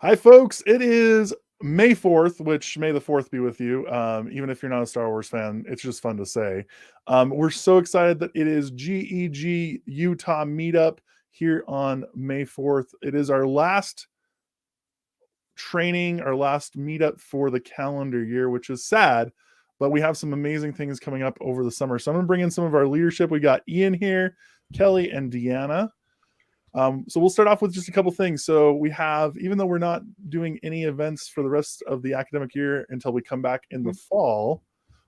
Hi, folks. It is May 4th, which May the 4th be with you. Even if you're not a Star Wars fan, it's just fun to say. We're so excited that it is GEGUtah Meetup here on May 4th. It is our last training, our last meetup for the calendar year, which is sad, but we have some amazing things coming up over the summer. So I'm going to bring in some of our leadership. We got Ian here, Kelly, and Deanna. So we'll start off with just a couple things. So we have, even though we're not doing any events for the rest of the academic year until we come back in the fall,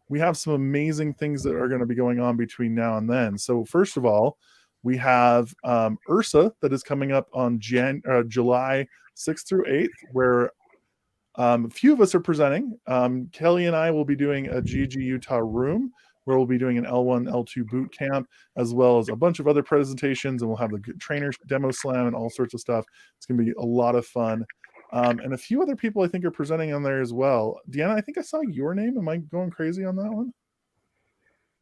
we have some amazing things that are going to be going on between now and then. So first of all, we have URSA that is coming up on July 6th through 8th, where a few of us are presenting. Kelly and I will be doing a GEGUtah room where we'll be doing an L1, L2 boot camp, as well as a bunch of other presentations, and we'll have the trainers demo slam and all sorts of stuff. It's going to be a lot of fun. And a few other people I think are presenting on there as well. Deanna, I think I saw your name. Am I going crazy on that one?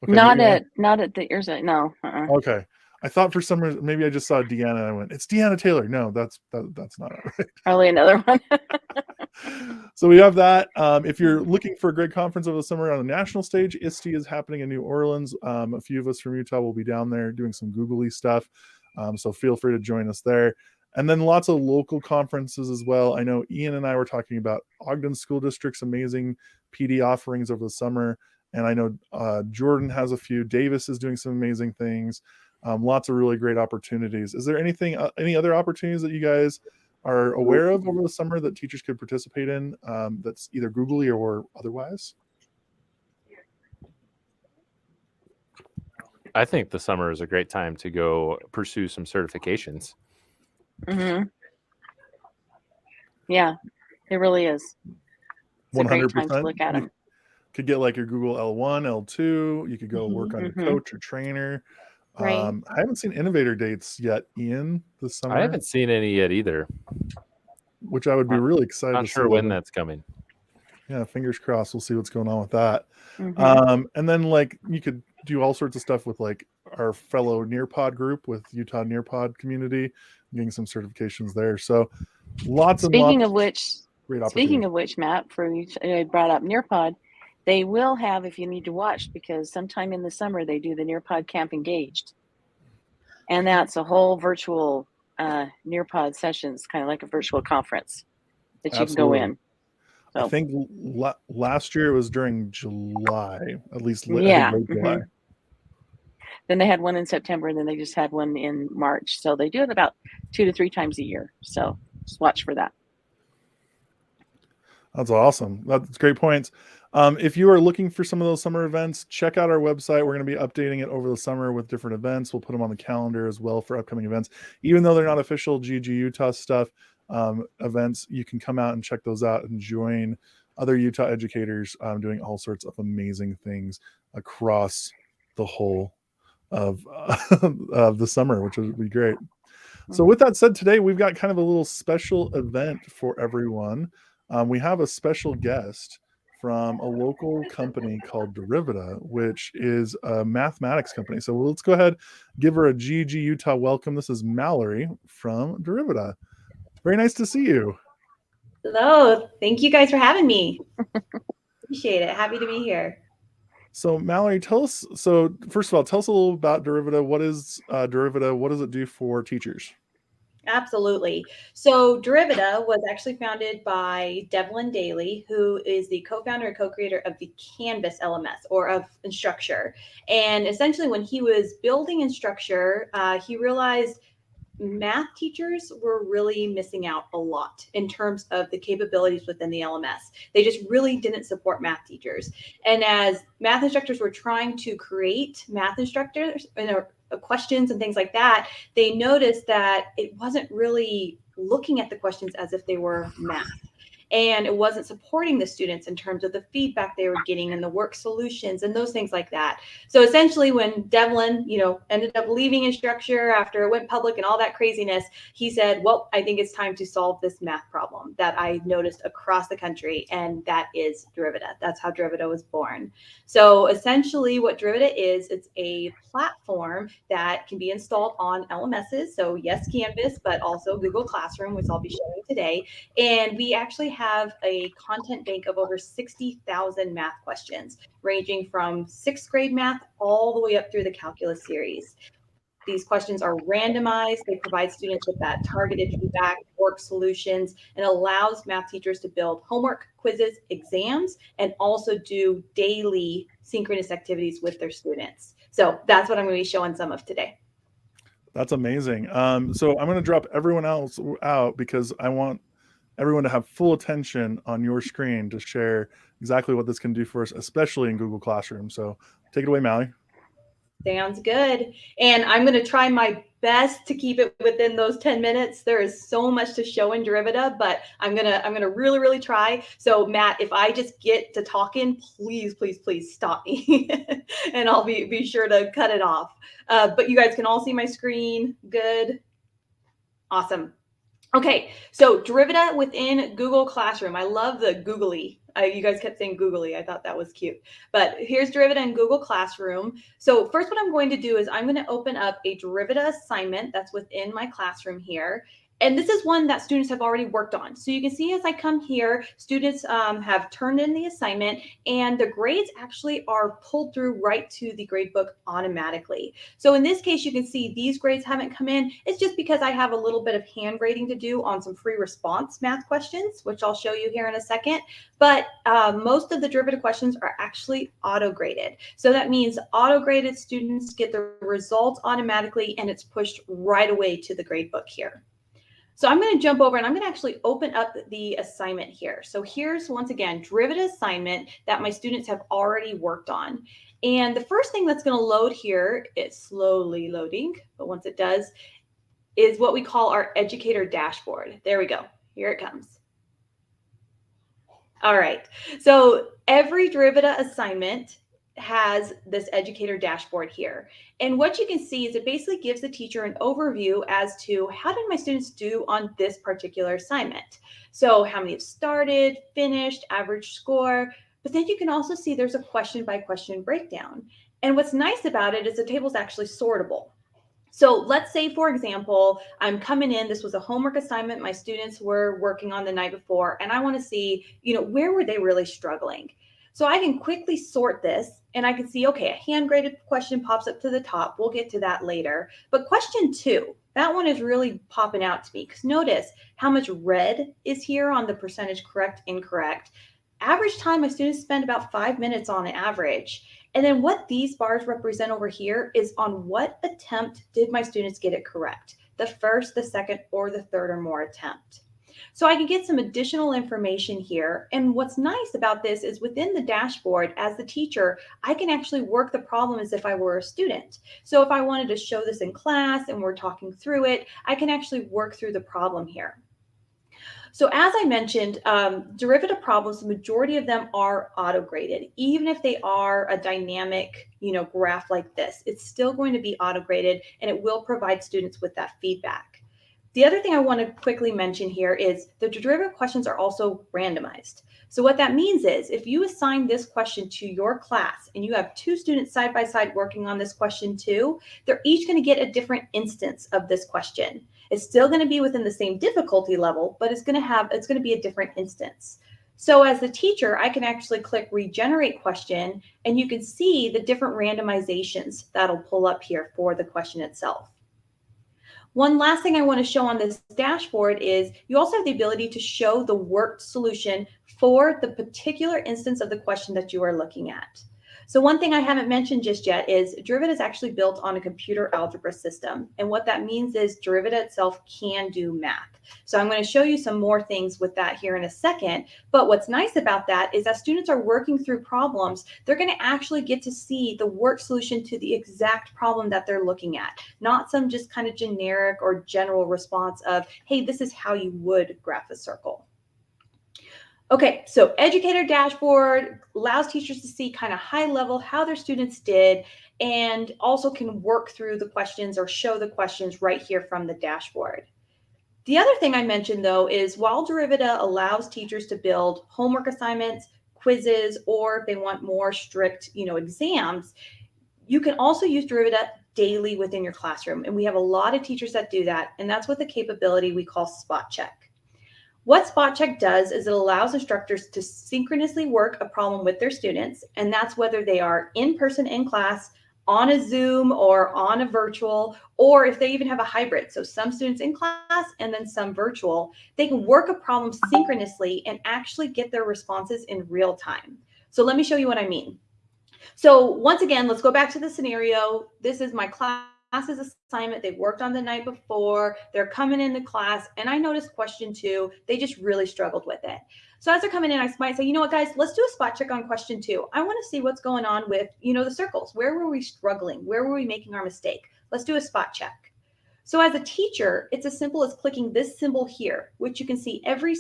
Okay, not at the ears. No. Okay. I thought for some reason, maybe I just saw Deanna and I went, it's Deanna Taylor. No, that's not right. Probably another one. So we have that. If you're looking for a great conference over the summer on the national stage, ISTE is happening in New Orleans. A few of us from Utah will be down there doing some googly stuff. So feel free to join us there. And then lots of local conferences as well. I know Ian and I were talking about Ogden School District's amazing PD offerings over the summer. And I know Jordan has a few. Davis is doing some amazing things. Lots of really great opportunities. Is there any other opportunities that you guys are aware of over the summer that teachers could participate in, that's either googly or otherwise? I think the summer is a great time to go pursue some certifications. Mm-hmm. Yeah, it really is. It's 100%. A great time to look at them. Could get like your Google L1, L2. You could go work on your coach or trainer. Right. I haven't seen innovator dates yet, Ian, this summer. I haven't seen any yet either. Which I would be really excited to see. Not sure when that's coming. Yeah, fingers crossed. We'll see what's going on with that. Mm-hmm. And then like you could do all sorts of stuff with like our fellow Nearpod group with Utah Nearpod community, getting some certifications there. So lots and lots. Speaking of which, Matt, I brought up Nearpod. They will have, if you need to watch, because sometime in the summer they do the Nearpod Camp Engaged. And that's a whole virtual Nearpod sessions, kind of like a virtual conference that you can go in. So. I think last year it was during July, at least late July. Then they had one in September, and then they just had one in March. So they do it about 2 to 3 times a year. So just watch for that. That's awesome. That's great points. If you are looking for some of those summer events, check out our website. We're going to be updating it over the summer with different events. We'll put them on the calendar as well for upcoming events. Even though they're not official GEGUtah stuff events, you can come out and check those out and join other Utah educators doing all sorts of amazing things across the whole of the summer, which would be great. So with that said, today we've got kind of a little special event for everyone. We have a special guest from a local company called GEGUtah, which is a mathematics company. So let's go ahead, give her a GEGUtah welcome. This is Mallory from GEGUtah. Very nice to see you. Hello. Thank you guys for having me. Appreciate it. Happy to be here. So Mallory, first of all, tell us a little about GEGUtah. What is GEGUtah? What does it do for teachers? Absolutely. So GEGUtah was actually founded by Devlin Daly, who is the co-founder and co-creator of the Canvas LMS, or of Instructure. And essentially when he was building Instructure, he realized math teachers were really missing out a lot in terms of the capabilities within the LMS. They just really didn't support math teachers. And as math instructors were trying to create math instructors, questions and things like that, they noticed that it wasn't really looking at the questions as if they were math. and it wasn't supporting the students in terms of the feedback they were getting and the work solutions and those things like that. So essentially when Devlin, ended up leaving Instructure after it went public and all that craziness, he said, well, I think it's time to solve this math problem that I noticed across the country, and that is GEGUtah. That's how GEGUtah was born. So essentially what GEGUtah is, it's a platform that can be installed on LMSs. So yes, Canvas, but also Google Classroom, which I'll be showing today. And we actually have a content bank of over 60,000 math questions, ranging from 6th grade math all the way up through the calculus series. These questions are randomized. They provide students with that targeted feedback, work solutions, and allows math teachers to build homework, quizzes, exams, and also do daily synchronous activities with their students. So that's what I'm going to be showing some of today. That's amazing. So I'm going to drop everyone else out because I want everyone to have full attention on your screen to share exactly what this can do for us, especially in Google Classroom. So take it away, Mally. Sounds good. And I'm going to try my best to keep it within those 10 minutes. There is so much to show in GEGUtah, but I'm going to really, really try. So Matt, if I just get to talking, please, please, please stop me and I'll be sure to cut it off. But you guys can all see my screen. Good. Awesome. Okay, so GEGUtah within Google Classroom. I love the googly. You guys kept saying googly. I thought that was cute. But here's GEGUtah in Google Classroom. So first what I'm going to do is I'm going to open up a GEGUtah assignment that's within my classroom here. And this is one that students have already worked on. So you can see as I come here, students have turned in the assignment and the grades actually are pulled through right to the gradebook automatically. So in this case, you can see these grades haven't come in. It's just because I have a little bit of hand grading to do on some free response math questions, which I'll show you here in a second. But most of the GEGUtah questions are actually auto-graded. So that means auto-graded students get the results automatically and it's pushed right away to the gradebook here. So I'm going to jump over and I'm going to actually open up the assignment here. So here's, once again, GEGUtah assignment that my students have already worked on. And the first thing that's going to load here, it's slowly loading, but once it does, is what we call our Educator Dashboard. There we go. Here it comes. All right. So every GEGUtah assignment has this Educator Dashboard here. And what you can see is it basically gives the teacher an overview as to how did my students do on this particular assignment. So how many have started, finished, average score, but then you can also see there's a question by question breakdown. And what's nice about it is the table is actually sortable. So let's say, for example, I'm coming in, this was a homework assignment my students were working on the night before, and I want to see, where were they really struggling? So I can quickly sort this and I can see, okay, a hand graded question pops up to the top. We'll get to that later. But question 2, that one is really popping out to me because notice how much red is here on the percentage correct, incorrect. Average time my students spend about 5 minutes on average. And then what these bars represent over here is on what attempt did my students get it correct? The first, the second, or the third or more attempt. So I can get some additional information here. And what's nice about this is within the dashboard, as the teacher, I can actually work the problem as if I were a student. So if I wanted to show this in class and we're talking through it, I can actually work through the problem here. So as I mentioned, GEGUtah problems, the majority of them are auto-graded. Even if they are a dynamic, graph like this, it's still going to be auto-graded and it will provide students with that feedback. The other thing I want to quickly mention here is the GEGUtah questions are also randomized. So what that means is if you assign this question to your class and you have 2 students side by side working on this question too, they're each going to get a different instance of this question. It's still going to be within the same difficulty level, but it's going to be a different instance. So as the teacher, I can actually click regenerate question and you can see the different randomizations that'll pull up here for the question itself. One last thing I want to show on this dashboard is you also have the ability to show the worked solution for the particular instance of the question that you are looking at. So one thing I haven't mentioned just yet is GEGUtah is actually built on a computer algebra system. And what that means is GEGUtah itself can do math. So I'm going to show you some more things with that here in a second. But what's nice about that is as students are working through problems, they're going to actually get to see the work solution to the exact problem that they're looking at, not some just kind of generic or general response of, hey, this is how you would graph a circle. Okay, so Educator Dashboard allows teachers to see kind of high level how their students did, and also can work through the questions or show the questions right here from the dashboard. The other thing I mentioned, though, is while GEGUtah allows teachers to build homework assignments, quizzes, or if they want more strict, exams, you can also use GEGUtah daily within your classroom. And we have a lot of teachers that do that. And that's with the capability we call Spot Check. What Spot Check does is it allows instructors to synchronously work a problem with their students. And that's whether they are in person in class, on a Zoom, or on a virtual, or if they even have a hybrid. So some students in class and then some virtual, they can work a problem synchronously and actually get their responses in real time. So let me show you what I mean. So once again, let's go back to the scenario. This is my class's assignment. They've worked on the night before. They're coming into class, and I noticed question 2, they just really struggled with it. So as they're coming in, I might say, you know what, guys, let's do a spot check on question 2. I want to see what's going on with, the circles. Where were we struggling? Where were we making our mistake? Let's do a spot check. So as a teacher, it's as simple as clicking this symbol here, which you can see every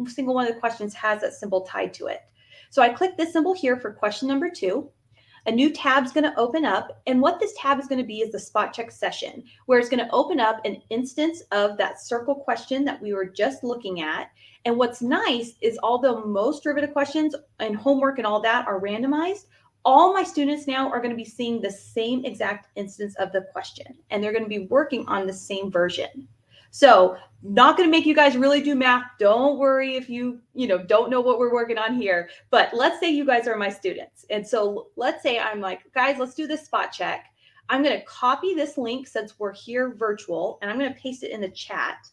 single one of the questions has that symbol tied to it. So I click this symbol here for question number 2. A new tab is going to open up, and what this tab is going to be is the spot check session, where it's going to open up an instance of that circle question that we were just looking at. And what's nice is although most GEGUtah questions and homework and all that are randomized, all my students now are going to be seeing the same exact instance of the question, and they're going to be working on the same version. So not going to make you guys really do math. Don't worry if you don't know what we're working on here. But let's say you guys are my students. And so let's say I'm like, guys, let's do this spot check. I'm going to copy this link since we're here virtual, and I'm going to paste it in the chat.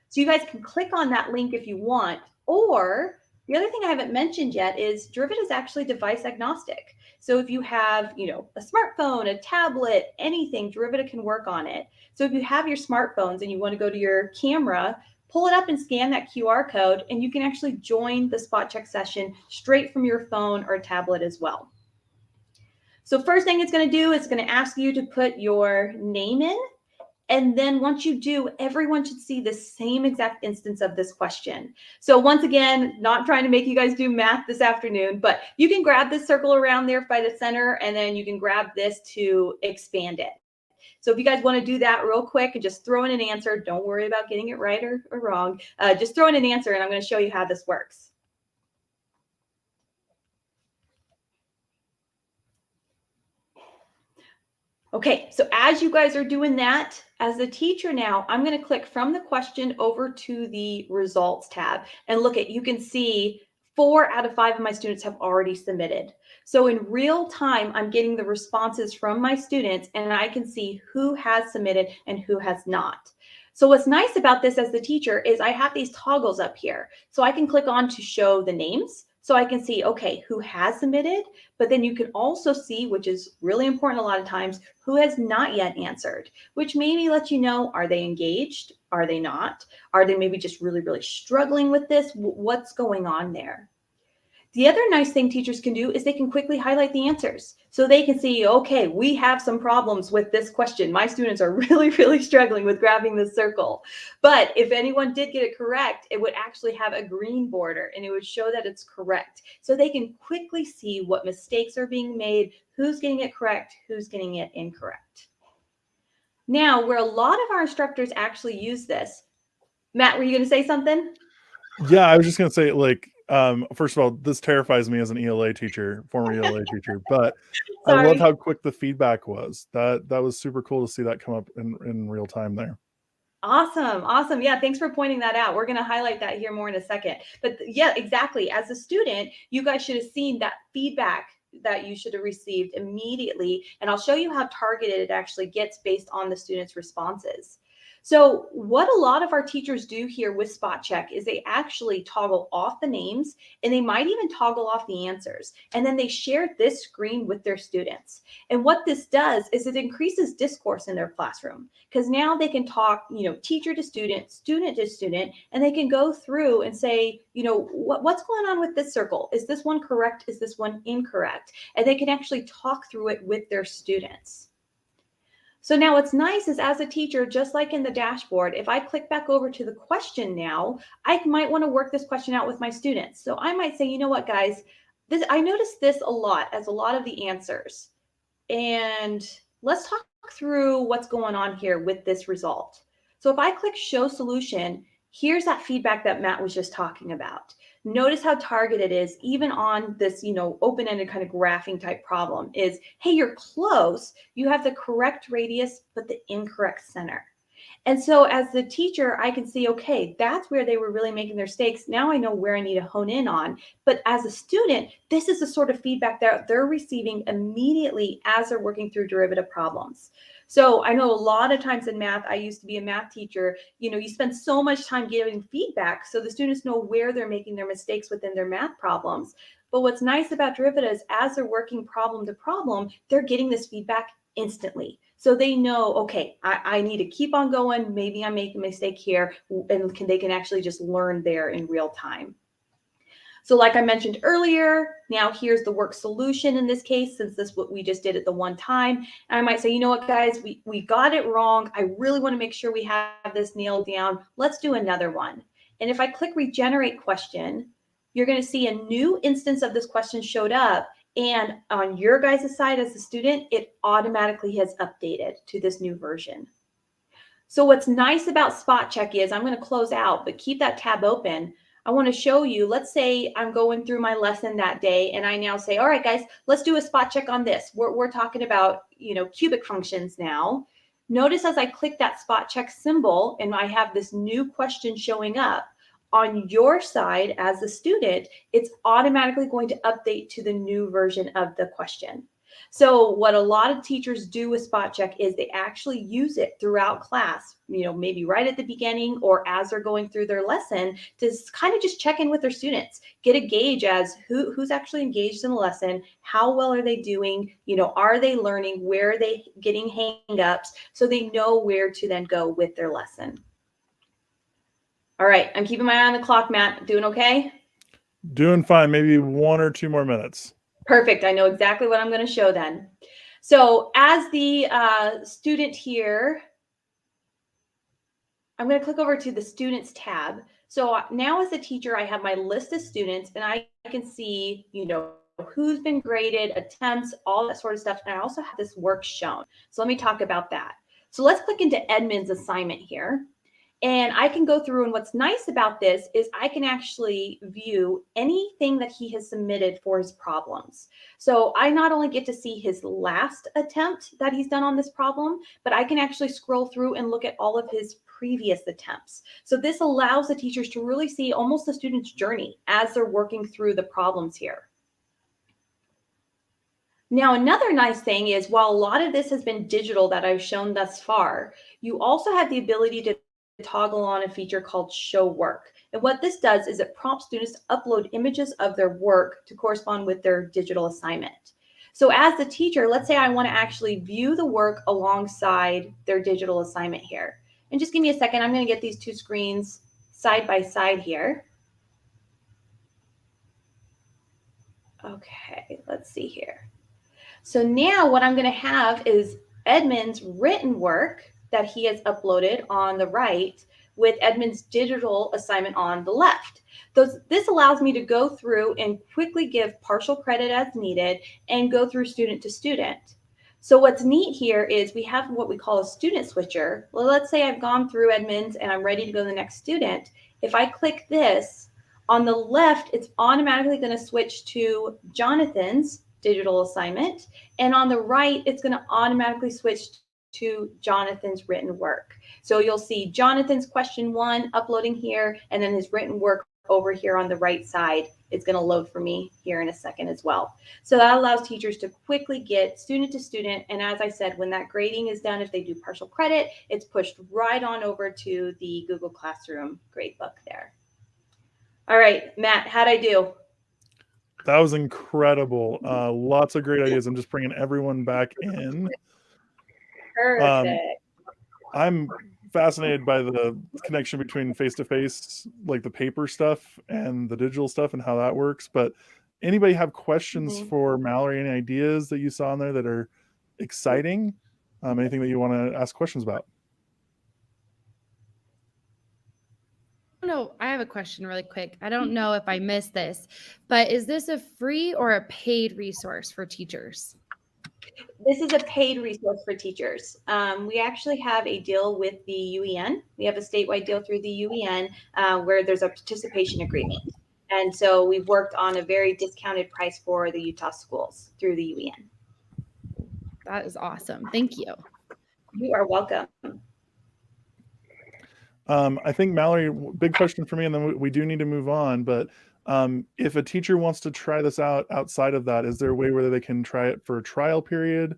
So you guys can click on that link if you want. Or the other thing I haven't mentioned yet is GEGUtah is actually device agnostic. So if you have, a smartphone, a tablet, anything, GEGUtah can work on it. So if you have your smartphones and you want to go to your camera, pull it up and scan that QR code, and you can actually join the spot check session straight from your phone or tablet as well. So first thing it's going to do is going to ask you to put your name in. And then once you do, everyone should see the same exact instance of this question. So once again, not trying to make you guys do math this afternoon, but you can grab this circle around there by the center, and then you can grab this to expand it. So if you guys want to do that real quick and just throw in an answer, don't worry about getting it right or wrong. Just throw in an answer, and I'm going to show you how this works. Okay, so as you guys are doing that, as a teacher now, I'm going to click from the question over to the results tab, and look at, you can see 4 out of 5 of my students have already submitted. So in real time, I'm getting the responses from my students, and I can see who has submitted and who has not. So what's nice about this as the teacher is I have these toggles up here. So I can click on to show the names. So I can see, okay, who has submitted, but then you can also see, which is really important a lot of times, who has not yet answered, which maybe lets you know, are they engaged? Are they not? Are they maybe just really, really struggling with this? What's going on there? The other nice thing teachers can do is they can quickly highlight the answers. So they can see, okay, we have some problems with this question. My students are really, really struggling with grabbing this circle. But if anyone did get it correct, it would actually have a green border, and it would show that it's correct. So they can quickly see what mistakes are being made, who's getting it correct, who's getting it incorrect. Now, where a lot of our instructors actually use this, Matt, were you going to say something? Yeah, I was just going to say, like, first of all, this terrifies me as an ELA teacher, former ELA teacher, but I love how quick the feedback was. That was super cool to see that come up in real time there. Awesome. Yeah, thanks for pointing that out. We're going to highlight that here more in a second. But yeah, exactly. As a student, you guys should have seen that feedback that you should have received immediately. And I'll show you how targeted it actually gets based on the students' responses. So what a lot of our teachers do here with Spot Check is they actually toggle off the names, and they might even toggle off the answers. And then they share this screen with their students. And what this does is it increases discourse in their classroom, because now they can talk, teacher to student, student to student, and they can go through and say, what's going on with this circle? Is this one correct? Is this one incorrect? And they can actually talk through it with their students. So now what's nice is as a teacher, just like in the dashboard, if I click back over to the question now, I might want to work this question out with my students. So I might say, you know what, guys, I noticed this a lot as a lot of the answers. And let's talk through what's going on here with this result. So if I click show solution, here's that feedback that Matt was just talking about. Notice how targeted it is, even on this, open-ended kind of graphing type problem is, hey, you're close. You have the correct radius, but the incorrect center. And so as the teacher, I can see, okay, that's where they were really making their mistakes. Now I know where I need to hone in on. But as a student, this is the sort of feedback that they're receiving immediately as they're working through derivative problems. So I know a lot of times in math, I used to be a math teacher, you spend so much time giving feedback so the students know where they're making their mistakes within their math problems. But what's nice about derivatives, as they're working problem to problem, they're getting this feedback instantly. So they know, okay, I need to keep on going. Maybe I'm making a mistake here, and they can actually just learn there in real time. So like I mentioned earlier, now here's the work solution in this case, since this is what we just did at the one time. And I might say, you know what, guys, we got it wrong. I really want to make sure we have this nailed down. Let's do another one. And if I click regenerate question, you're going to see a new instance of this question showed up. And on your guys' side as a student, it automatically has updated to this new version. So what's nice about spot check is, I'm going to close out, but keep that tab open. I want to show you, let's say I'm going through my lesson that day and I now say, all right, guys, let's do a spot check on this. We're talking about, cubic functions now. Notice as I click that spot check symbol and I have this new question showing up, on your side as a student, it's automatically going to update to the new version of the question. So what a lot of teachers do with spot check is they actually use it throughout class, maybe right at the beginning or as they're going through their lesson to kind of just check in with their students, get a gauge as who's actually engaged in the lesson, how well are they doing, are they learning, where are they getting hang-ups, so they know where to then go with their lesson. All right, I'm keeping my eye on the clock, Matt. Doing okay? Doing fine. Maybe 1 or 2 more minutes. Perfect. I know exactly what I'm going to show then. So as the student here, I'm going to click over to the Students tab. So now as a teacher, I have my list of students, and I can see, who's been graded, attempts, all that sort of stuff. And I also have this work shown. So let me talk about that. So let's click into Edmund's assignment here. And I can go through, and what's nice about this is I can actually view anything that he has submitted for his problems. So I not only get to see his last attempt that he's done on this problem, but I can actually scroll through and look at all of his previous attempts. So this allows the teachers to really see almost the student's journey as they're working through the problems here. Now, another nice thing is, while a lot of this has been digital that I've shown thus far, you also have the ability to toggle on a feature called show work. And what this does is it prompts students to upload images of their work to correspond with their digital assignment. So as the teacher, let's say I want to actually view the work alongside their digital assignment here. And just give me a second. I'm going to get these 2 screens side by side here. Okay, let's see here. So now what I'm going to have is Edmund's written work that he has uploaded on the right with Edmund's digital assignment on the left. This allows me to go through and quickly give partial credit as needed and go through student to student. So what's neat here is we have what we call a student switcher. Well, let's say I've gone through Edmund's and I'm ready to go to the next student. If I click this, on the left, it's automatically going to switch to Jonathan's digital assignment. And on the right, it's going to automatically switch to Jonathan's written work. So you'll see Jonathan's question 1 uploading here, and then his written work over here on the right side. It's going to load for me here in a second as well. So that allows teachers to quickly get student to student. And as I said, when that grading is done, if they do partial credit, it's pushed right on over to the Google Classroom gradebook there. All right, Matt, how'd I do? That was incredible. Lots of great ideas. I'm just bringing everyone back in. Perfect. I'm fascinated by the connection between face-to-face, like the paper stuff and the digital stuff and how that works. But anybody have questions for Mallory? Any ideas that you saw in there that are exciting? Anything that you want to ask questions about? No, I have a question really quick. I don't know if I missed this, but is this a free or a paid resource for teachers? This is a paid resource for teachers. We actually have a deal with the UEN. We have a statewide deal through the UEN where there's a participation agreement. And so we've worked on a very discounted price for the Utah schools through the UEN. That is awesome. Thank you. You are welcome. I think, Mallory, big question for me, and then we do need to move on, but if a teacher wants to try this out outside of that, is there a way where they can try it for a trial period,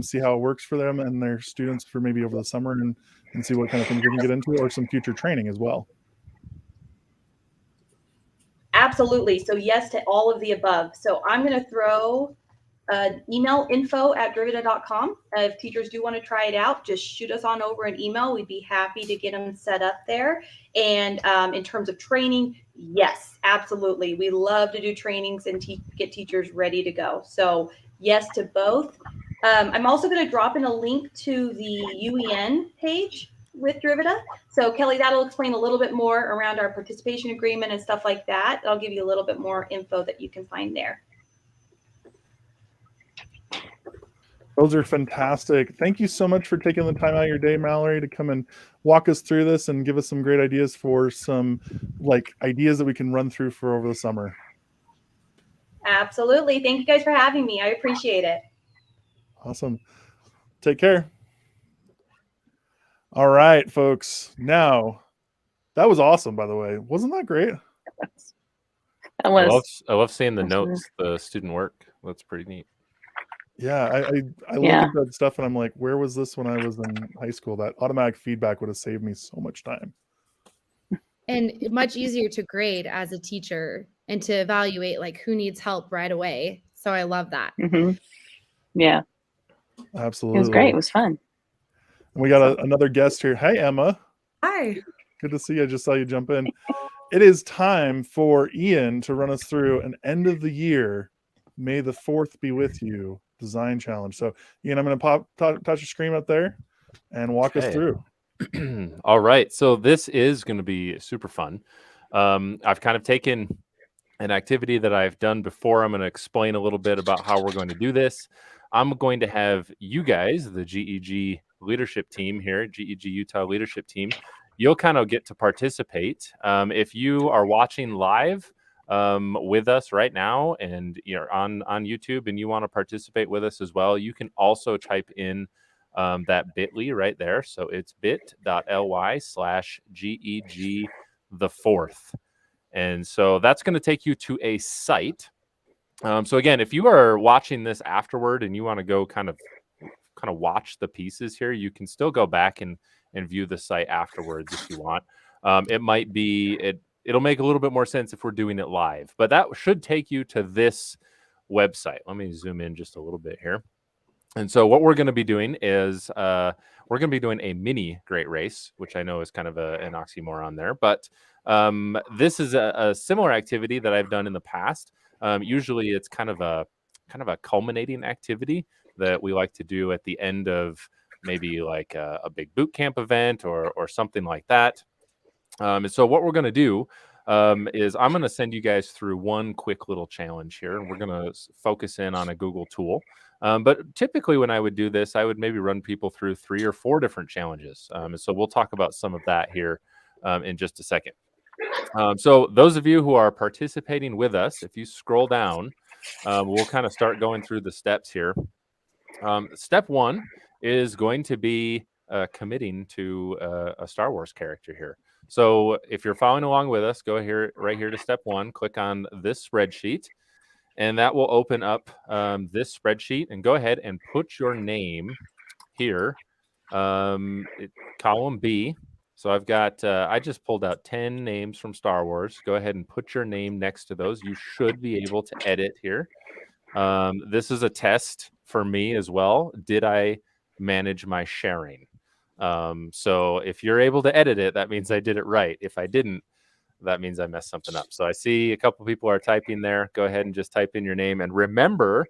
see how it works for them and their students for maybe over the summer and see what kind of things we can get into, or some future training as well? Absolutely. So yes to all of the above. So I'm going to throw email info@GEGUtah.com. If teachers do want to try it out, just shoot us on over an email. We'd be happy to get them set up there. And in terms of training, yes, absolutely. We love to do trainings and get teachers ready to go. So yes to both. I'm also going to drop in a link to the UEN page with GEGUtah. So Kelly, that'll explain a little bit more around our participation agreement and stuff like that. I'll give you a little bit more info that you can find there. Those are fantastic. Thank you so much for taking the time out of your day, Mallory, to come and walk us through this and give us some great ideas for some ideas that we can run through for over the summer. Absolutely. Thank you guys for having me. I appreciate it. Awesome. Take care. All right, folks. Now, that was awesome, by the way. Wasn't that great? I love seeing the notes, the student work. That's pretty neat. Yeah, I look at that stuff and I'm like, where was this when I was in high school? That automatic feedback would have saved me so much time. And much easier to grade as a teacher and to evaluate who needs help right away. So I love that. Mm-hmm. Yeah. Absolutely. It was great. It was fun. And we got another guest here. Hey, Emma. Hi. Good to see you. I just saw you jump in. It is time for Ian to run us through an end of the year, May the 4th be with you design challenge. So Ian, I'm going to touch your screen up there and walk us through. All right. So this is going to be super fun. I've kind of taken an activity that I've done before. I'm going to explain a little bit about how we're going to do this. I'm going to have you guys, the GEG leadership team here, GEGuTah leadership team, you'll kind of get to participate. If you are watching live with us right now and you're on YouTube and you want to participate with us as well, you can also type in that bit.ly right there. So it's bit.ly/GEG the 4th. And so that's going to take you to a site. So again, if you are watching this afterward and you want to go kind of watch the pieces here, you can still go back and view the site afterwards if you want. It'll make a little bit more sense if we're doing it live, but that should take you to this website. Let me zoom in just a little bit here. And so what we're going to be doing is we're going to be doing a mini great race, which I know is kind of an oxymoron there, but this is a similar activity that I've done in the past. Usually it's kind of a culminating activity that we like to do at the end of maybe like a big boot camp event or something like that. And so what we're going to do is I'm going to send you guys through one quick little challenge here, and we're going to focus in on a Google tool. But typically when I would do this, I would maybe run people through 3 or 4 different challenges. And so we'll talk about some of that here in just a second. So those of you who are participating with us, if you scroll down, we'll kind of start going through the steps here. Step 1 is going to be committing to a Star Wars character here. So if you're following along with us, go here, right here to step 1, click on this spreadsheet, and that will open up this spreadsheet, and go ahead and put your name here, column B. So I've got, I just pulled out 10 names from Star Wars. Go ahead and put your name next to those. You should be able to edit here. This is a test for me as well. Did I manage my sharing? So if you're able to edit it, that means I did it right. If I didn't, that means I messed something up. So I see a couple people are typing there. Go ahead and just type in your name. And remember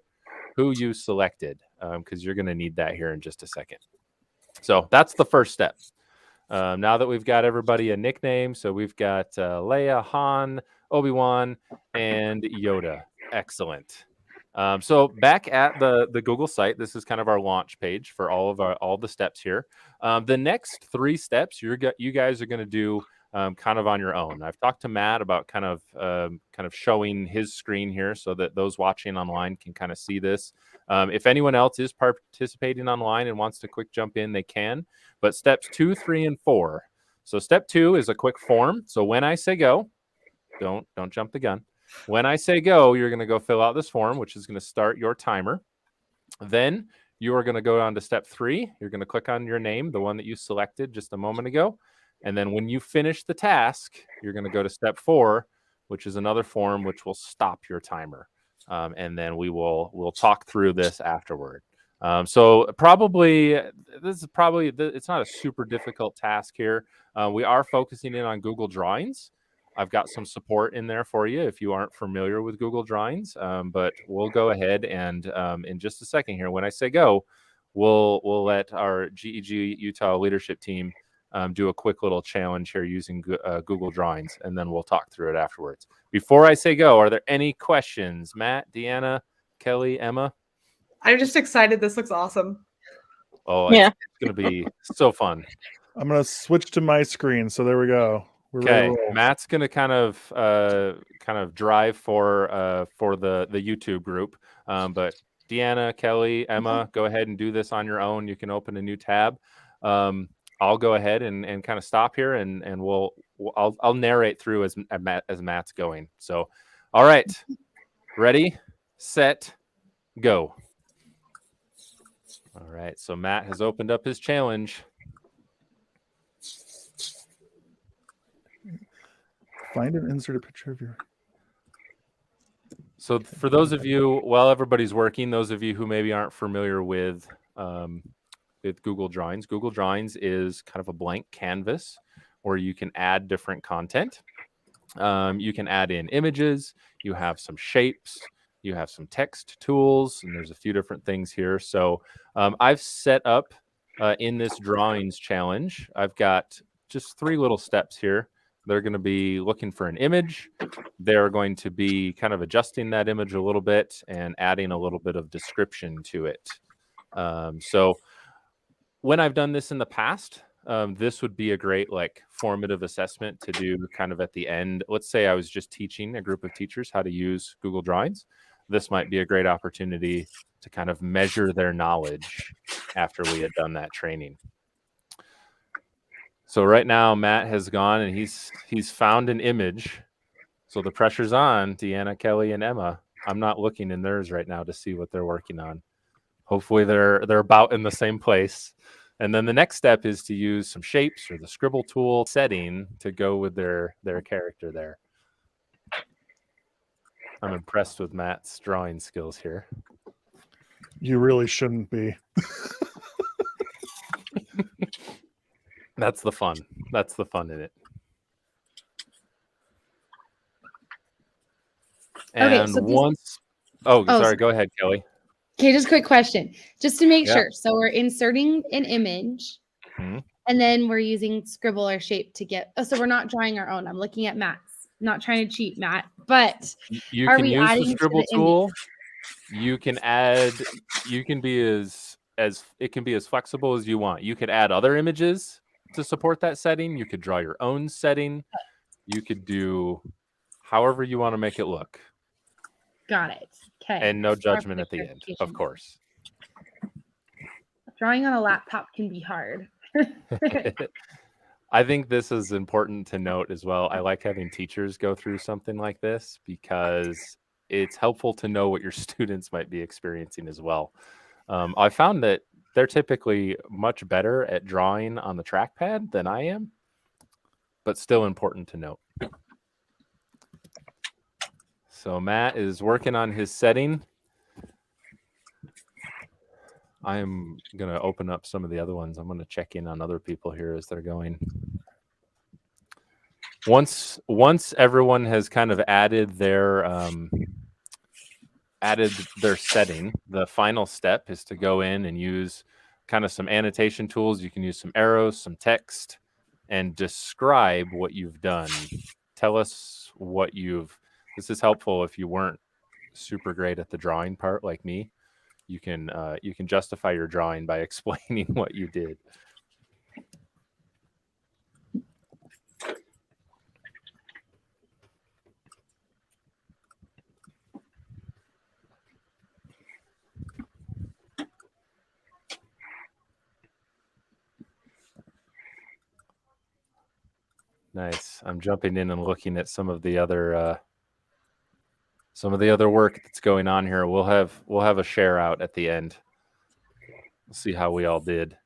who you selected, because you're going to need that here in just a second. So that's the first step. Now that we've got everybody a nickname, so we've got Leia, Han, Obi-Wan, and Yoda. Excellent. So back at the Google site, this is kind of our launch page for all the steps here. The next 3 steps you guys are going to do kind of on your own. I've talked to Matt about kind of showing his screen here so that those watching online can kind of see this. If anyone else is participating online and wants to quick jump in, they can. But steps 2, 3, and 4. So step 2 is a quick form. So when I say go, don't jump the gun. When I say go, you're going to go fill out this form, which is going to start your timer. Then you are going to go on to step 3. You're going to click on your name, the one that you selected just a moment ago. And then when you finish the task, you're going to go to step 4, which is another form which will stop your timer. And then we'll talk through this afterward. So it's not a super difficult task here. We are focusing in on Google Drawings. I've got some support in there for you if you aren't familiar with Google Drawings, but we'll go ahead and in just a second here, when I say go, we'll let our GEGUtah leadership team do a quick little challenge here using Google Drawings, and then we'll talk through it afterwards. Before I say go, are there any questions? Matt, Deanna, Kelly, Emma? I'm just excited. This looks awesome. Oh, Yeah. It's going to be so fun. I'm going to switch to my screen. So there we go. Okay, Matt's going to kind of drive for the YouTube group. But Deanna, Kelly, Emma, go ahead and do this on your own. You can open a new tab. I'll go ahead and kind of stop here, and I'll narrate through as Matt's going. So, all right, ready, set, go. All right, so Matt has opened up his challenge. Find and insert a picture of your. So for those of you, while everybody's working, those of you who maybe aren't familiar with Google Drawings is kind of a blank canvas where you can add different content. You can add in images, you have some shapes, you have some text tools, and there's a few different things here. So I've set up in this drawings challenge, I've got just 3 little steps here. They're going to be looking for an image. They're going to be kind of adjusting that image a little bit and adding a little bit of description to it. So when I've done this in the past, this would be a great formative assessment to do kind of at the end. Let's say I was just teaching a group of teachers how to use Google Drawings. This might be a great opportunity to kind of measure their knowledge after we had done that training. So right now, Matt has gone and he's found an image. So the pressure's on Deanna, Kelly, and Emma. I'm not looking in theirs right now to see what they're working on. Hopefully they're about in the same place. And then the next step is to use some shapes or the scribble tool setting to go with their character there. I'm impressed with Matt's drawing skills here. You really shouldn't be. That's the fun. That's the fun in it. And Okay, so once... sorry, go ahead, Kelly. Okay, just a quick question. Just to make Yeah. sure. So we're inserting an image, and then we're using scribble or shape to get... Oh, so we're not drawing our own. I'm looking at Matt's. I'm not trying to cheat, Matt. But you are can we use adding the to scribble the tool. You can add... You can be as it can be as flexible as you want. You could add other images to support that setting. You could draw your own setting. You could do however you want to make it look. Got it. Okay. And no judgment at the end, of course. Drawing on a laptop can be hard. I think this is important to note as well. I like having teachers go through something like this because it's helpful to know what your students might be experiencing as well. I found that they're typically much better at drawing on the trackpad than I am, but still important to note. So Matt is working on his setting. I'm going to open up some of the other ones. I'm going to check in on other people here as they're going. Once everyone has kind of added their added their setting. The final step is to go in and use kind of some annotation tools. You can use some arrows, some text, and describe what you've done. Tell us what you've. This is helpful if you weren't super great at the drawing part like me. You can justify your drawing by explaining what you did. Nice. I'm jumping in and looking at some of the other work that's going on here. We'll have a share out at the end. We'll see how we all did.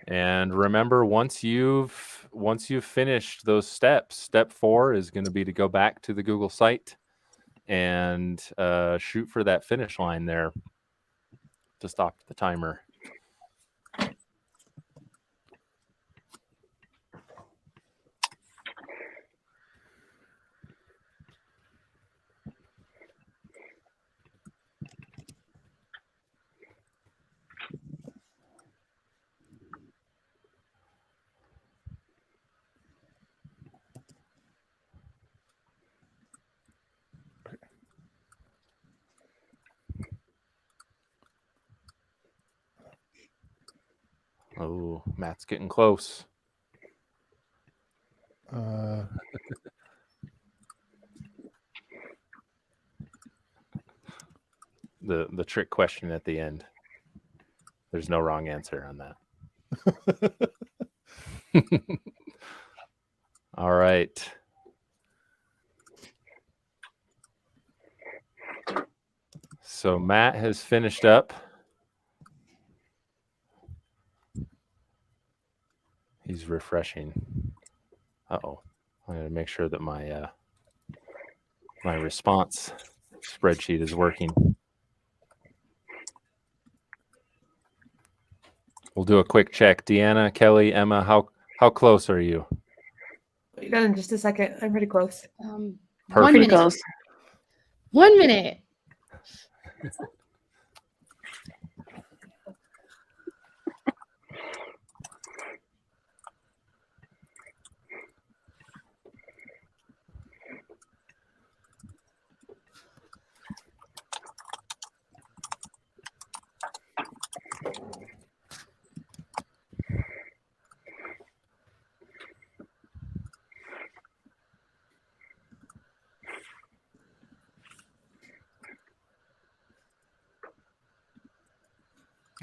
And remember, once you've finished those steps, step 4 is going to be to go back to the Google site and shoot for that finish line there to stop the timer. Oh, Matt's getting close. The trick question at the end. There's no wrong answer on that. All right. So Matt has finished up. He's refreshing. Uh-oh. I'm going to make sure that my my response spreadsheet is working. We'll do a quick check. Deanna, Kelly, Emma, how close are you? You got in just a second. I'm pretty close. 1 Perfect. minute. Close. 1 minute.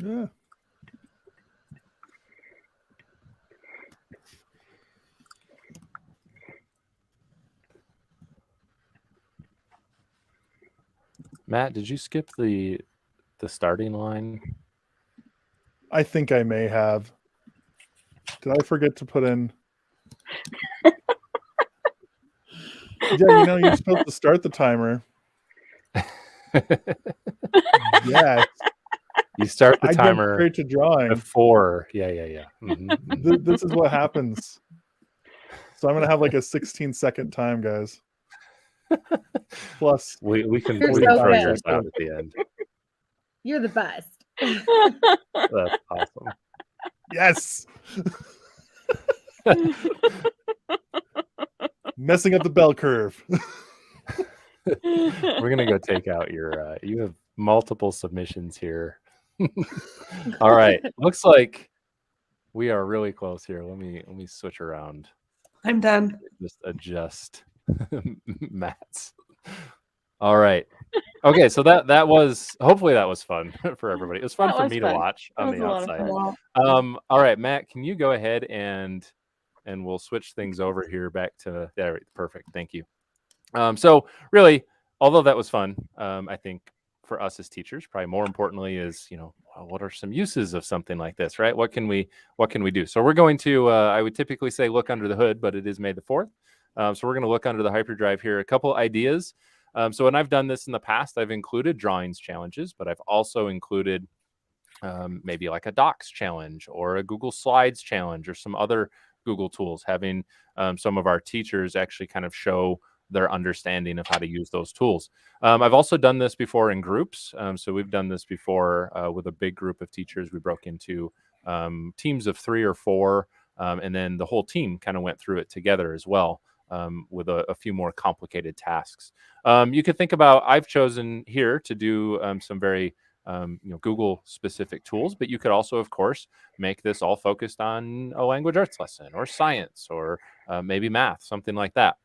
Yeah. Matt, did you skip the starting line? I think I may have. Did I forget to put in? Yeah, you're supposed to start the timer. Yeah. You start the I jumped timer straight to drawing. before. Yeah. Mhm. This is what happens. So I'm gonna have like a 16-second time, guys. Plus, We can You're throw so yours good. out at the end. You're the best. That's awesome. yes. Messing up the bell curve. We're gonna go take out your. You have multiple submissions here. All right, looks like we are really close here. Let me switch around. I'm done. Just adjust Matt's. All right. Okay, so that was hopefully that was fun for everybody. It was fun That for was me fun. to watch That on was the a lot of outside. fun. All right, Matt, can you go ahead and we'll switch things over here back to yeah, right, perfect. Thank you. So really, although that was fun, I think for us as teachers, probably more importantly is, well, what are some uses of something like this, right? What can we do? So we're going to, I would typically say look under the hood, but it is May the 4th. So we're going to look under the hyperdrive here. A couple ideas. So when I've done this in the past, I've included drawings challenges, but I've also included maybe like a Docs challenge or a Google Slides challenge or some other Google tools, having some of our teachers actually kind of show their understanding of how to use those tools. I've also done this before in groups. So we've done this before with a big group of teachers. We broke into teams of 3 or 4, and then the whole team kind of went through it together as well, with a few more complicated tasks. You could think about, I've chosen here to do some very Google specific tools, but you could also, of course, make this all focused on a language arts lesson or science or maybe math, something like that.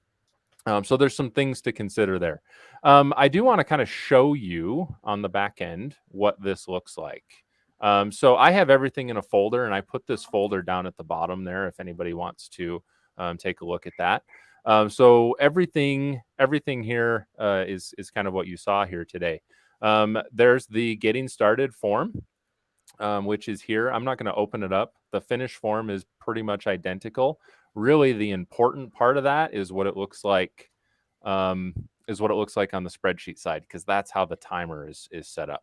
So there's some things to consider there. I do want to kind of show you on the back end what this looks like. So I have everything in a folder, and I put this folder down at the bottom there if anybody wants to take a look at that. So everything here is kind of what you saw here today. There's the getting started form, which is here. I'm not going to open it up. The finish form is pretty much identical. Really, the important part of that is what it looks like. Is what it looks like on the spreadsheet side, because that's how the timer is set up.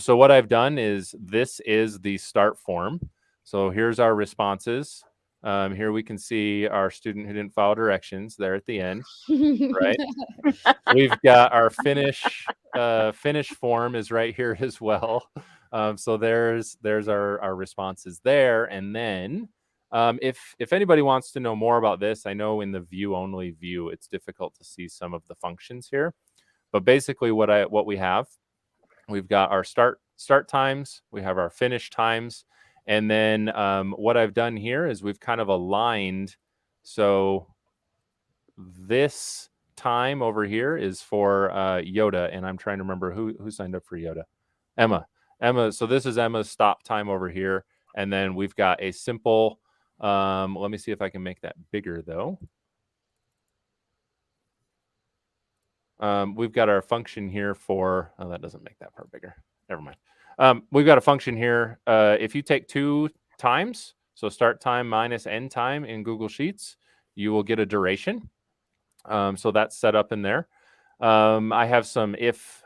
So what I've done is, this is the start form. So here's our responses. Here we can see our student who didn't follow directions there at the end, right? We've got our finish form is right here as well. So there's our responses there. And then if anybody wants to know more about this, I know in the view only view, it's difficult to see some of the functions here, but basically what we have, we've got our start times, we have our finish times. And then what I've done here is we've kind of aligned. So this time over here is for Yoda, and I'm trying to remember who signed up for Yoda. Emma. So this is Emma's stop time over here. And then we've got a simple, let me see if I can make that bigger though. We've got our function here for, oh, that doesn't make that part bigger. Never mind. We've got a function here. If you take 2 times, so start time minus end time in Google Sheets, you will get a duration. So that's set up in there. I have some if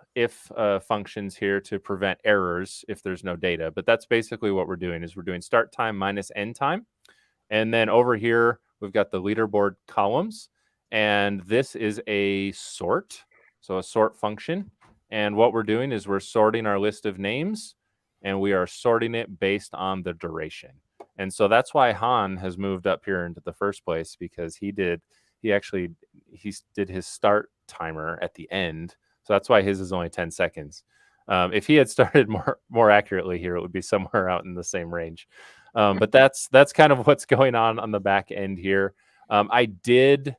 functions here to prevent errors if there's no data, but that's basically what we're doing, is we're doing start time minus end time. And then over here, we've got the leaderboard columns, and this is a sort. So a sort function. And what we're doing is we're sorting our list of names, and we are sorting it based on the duration. And so that's why Han has moved up here into the first place, because he did his start timer at the end. So that's why his is only 10 seconds. If he had started more accurately here, it would be somewhere out in the same range. But that's kind of what's going on the back end here. I did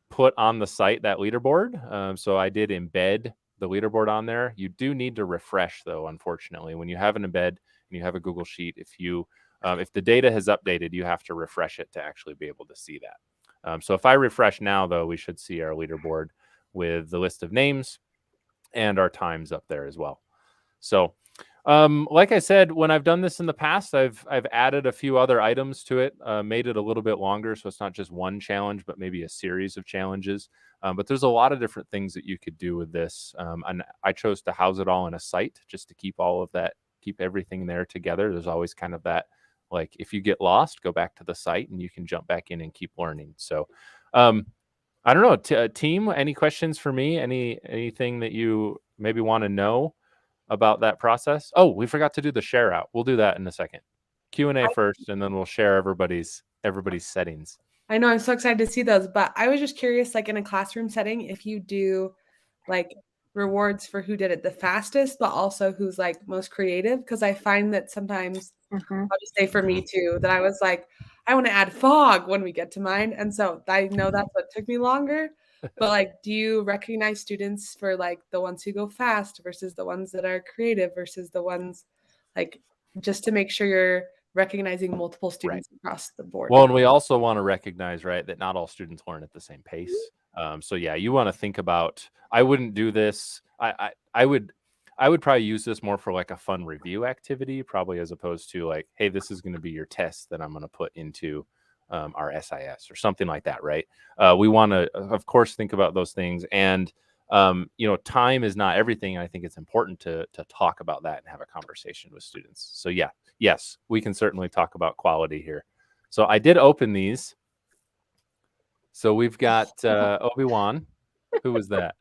put on the site that leaderboard. So I did embed the leaderboard on there. You do need to refresh though, unfortunately. When you have an embed and you have a Google Sheet, if the data has updated, you have to refresh it to actually be able to see that. So if I refresh now though, we should see our leaderboard with the list of names and our times up there as well. So like I said, when I've done this in the past, I've added a few other items to it, made it a little bit longer, so it's not just one challenge, but maybe a series of challenges. But there's a lot of different things that you could do with this. And I chose to house it all in a site just to keep keep everything there together. There's always kind of that, like, if you get lost, go back to the site and you can jump back in and keep learning. So I don't know, team, any questions for me? Anything that you maybe want to know about that process? Oh, we forgot to do the share out. We'll do that in a second. Q&A first, and then we'll share everybody's settings. I know, I'm so excited to see those, but I was just curious, like in a classroom setting, if you do like rewards for who did it the fastest, but also who's like most creative, because I find that sometimes, I'll just say for me too, that I was like, I want to add fog when we get to mine. And so I know that's what took me longer. But like, do you recognize students for like the ones who go fast versus the ones that are creative versus the ones, like, just to make sure you're recognizing multiple students across the board? Well, and we also want to recognize, right, that not all students learn at the same pace. So yeah, you want to think about, I wouldn't do this. I would probably use this more for like a fun review activity, probably, as opposed to like, hey, this is going to be your test that I'm going to put into our SIS or something like that, right? We want to, of course, think about those things. And time is not everything. I think it's important to talk about that and have a conversation with students. So yeah, yes, we can certainly talk about quality here. So I did open these. So we've got Obi-Wan. Who was that?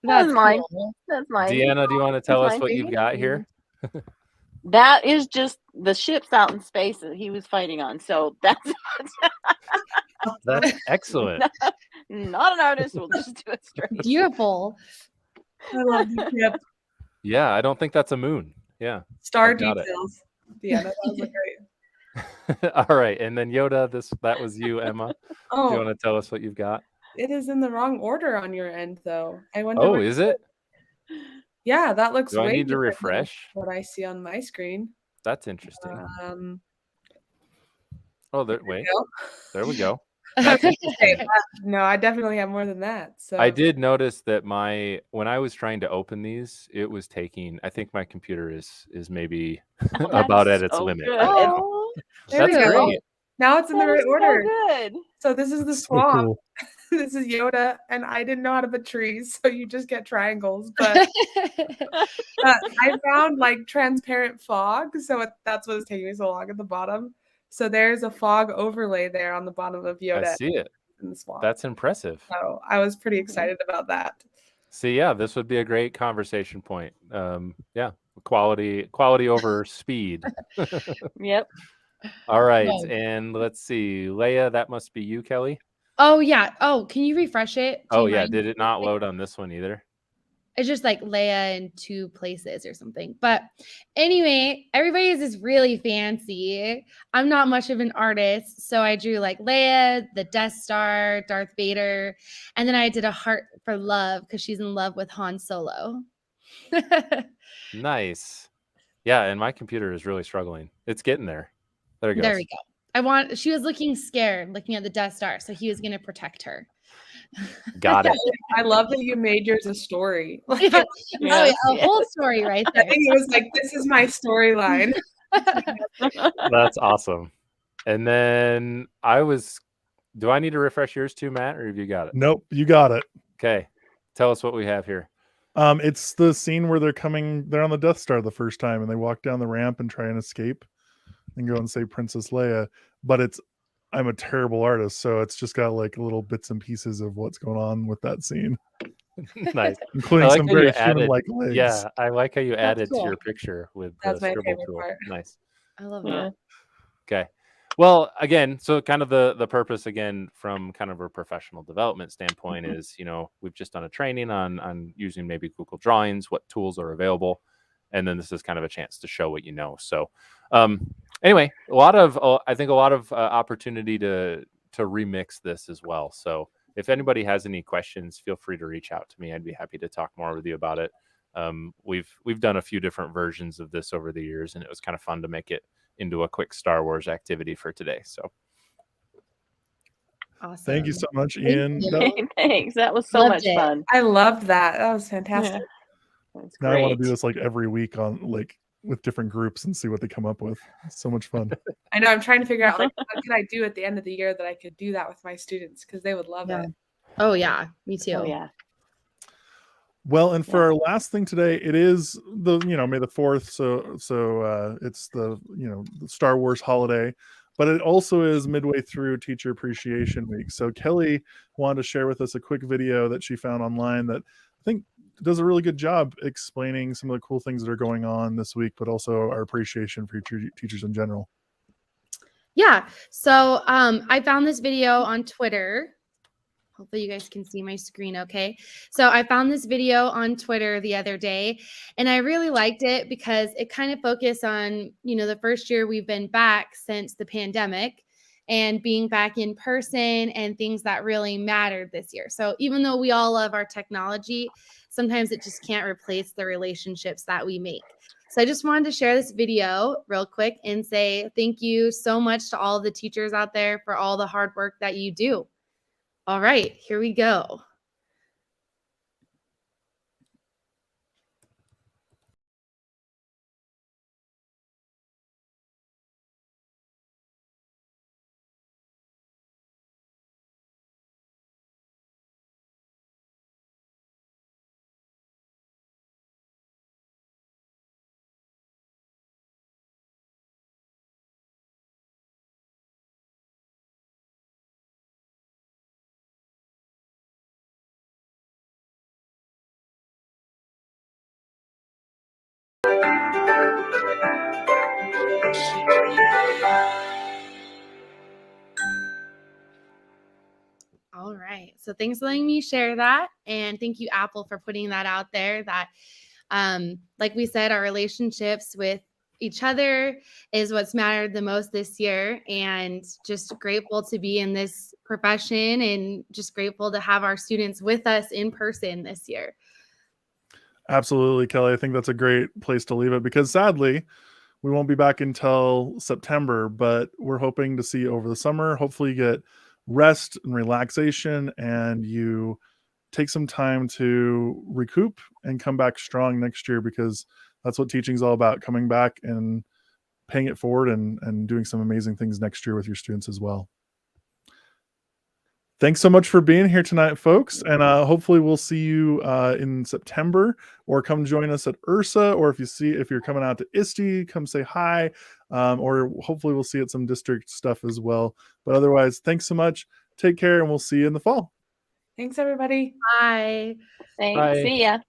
That's mine. That's mine. Deanna, do you want to tell us mine. what you've got here? That is just the ships out in space that he was fighting on. So that's excellent. Not an artist. We'll just do it straight. Beautiful. I love the ship. Yeah, I don't think that's a moon. Yeah. Star I've got it. details. Yeah, that was great. All right. And then Yoda, that was you, Emma. Do you want to tell us what you've got? It is in the wrong order on your end, though. I wonder. Oh, is it? Yeah, that looks. Do I way need to different than refresh? what I see on my screen? That's interesting. There we go. No, I definitely have more than that. So I did notice that when I was trying to open these, it was taking. I think my computer is maybe about at its limit. Right now. There That's we go. great. Now it's in the right order. Good. So this is the swamp. Cool. This is Yoda, and I didn't know how to put trees, so you just get triangles. But I found like transparent fog, so that's what is taking me so long at the bottom. So there's a fog overlay there on the bottom of Yoda. I see it. In the swamp. That's impressive. So I was pretty excited about that. See, yeah, this would be a great conversation point. Yeah, quality over speed. Yep. All right, and let's see, Leia, that must be you, Kelly. Oh yeah. Oh, can you refresh it? Oh yeah, did it not load on this one either? It's just like Leia in 2 places or something. But anyway, everybody's is really fancy. I'm not much of an artist, so I drew like Leia, the Death Star, Darth Vader, and then I did a heart for love because she's in love with Han Solo. Nice. Yeah, and my computer is really struggling. It's getting there. There it goes. There we go. She was looking scared, looking at the Death Star, so he was going to protect her. Got it. I love that you made yours a story. Like, a whole story right there. I think it was like, this is my storyline. That's awesome. And then do I need to refresh yours too, Matt, or have you got it? Nope, you got it. Okay. Tell us what we have here. It's the scene where they're on the Death Star the first time, and they walk down the ramp and try and escape and go and save Princess Leia. But I'm a terrible artist, so it's just got like little bits and pieces of what's going on with that scene. Nice. Including some very human-like legs. Yeah, I like how you added to your picture with the scribble tool. Part. Nice. I love that. Okay. Well, again, so kind of the purpose, again, from kind of a professional development standpoint is, we've just done a training on using maybe Google Drawings, what tools are available. And then this is kind of a chance to show what you know. So anyway, I think a lot of opportunity to remix this as well. So if anybody has any questions, feel free to reach out to me. I'd be happy to talk more with you about it. We've done a few different versions of this over the years, and it was kind of fun to make it into a quick Star Wars activity for today. So awesome. Thank you so much, Ian. Thanks. That was so much fun. I loved that. That was fantastic. Yeah. That's now great. I want to do this like every week with different groups and see what they come up with. It's so much fun. I know. I'm trying to figure out what could I do at the end of the year that I could do that with my students because they would love it. Oh yeah, me too. Oh yeah. Well, and for our last thing today, it is May the 4th. So it's the Star Wars holiday, but it also is midway through Teacher Appreciation Week. So Kelly wanted to share with us a quick video that she found online that I think does a really good job explaining some of the cool things that are going on this week, but also our appreciation for teachers in general. Yeah. So I found this video on Twitter. Hopefully you guys can see my screen okay. So I found this video on Twitter the other day, and I really liked it because it kind of focused on, the first year we've been back since the pandemic and being back in person and things that really mattered this year. So even though we all love our technology, sometimes it just can't replace the relationships that we make. So I just wanted to share this video real quick and say thank you so much to all the teachers out there for all the hard work that you do. All right, here we go. All right. So thanks for letting me share that. And thank you, Apple, for putting that out there. That, like we said, our relationships with each other is what's mattered the most this year. And just grateful to be in this profession and just grateful to have our students with us in person this year. Absolutely, Kelly. I think that's a great place to leave it because sadly, we won't be back until September, but we're hoping to see you over the summer. Hopefully you get rest and relaxation and you take some time to recoup and come back strong next year, because that's what teaching is all about, coming back and paying it forward and doing some amazing things next year with your students as well. Thanks so much for being here tonight, folks. And hopefully we'll see you in September, or come join us at URSA, or if you're coming out to ISTE, come say hi, or hopefully we'll see you at some district stuff as well. But otherwise, thanks so much. Take care, and we'll see you in the fall. Thanks, everybody. Bye. Thanks. Bye. See ya.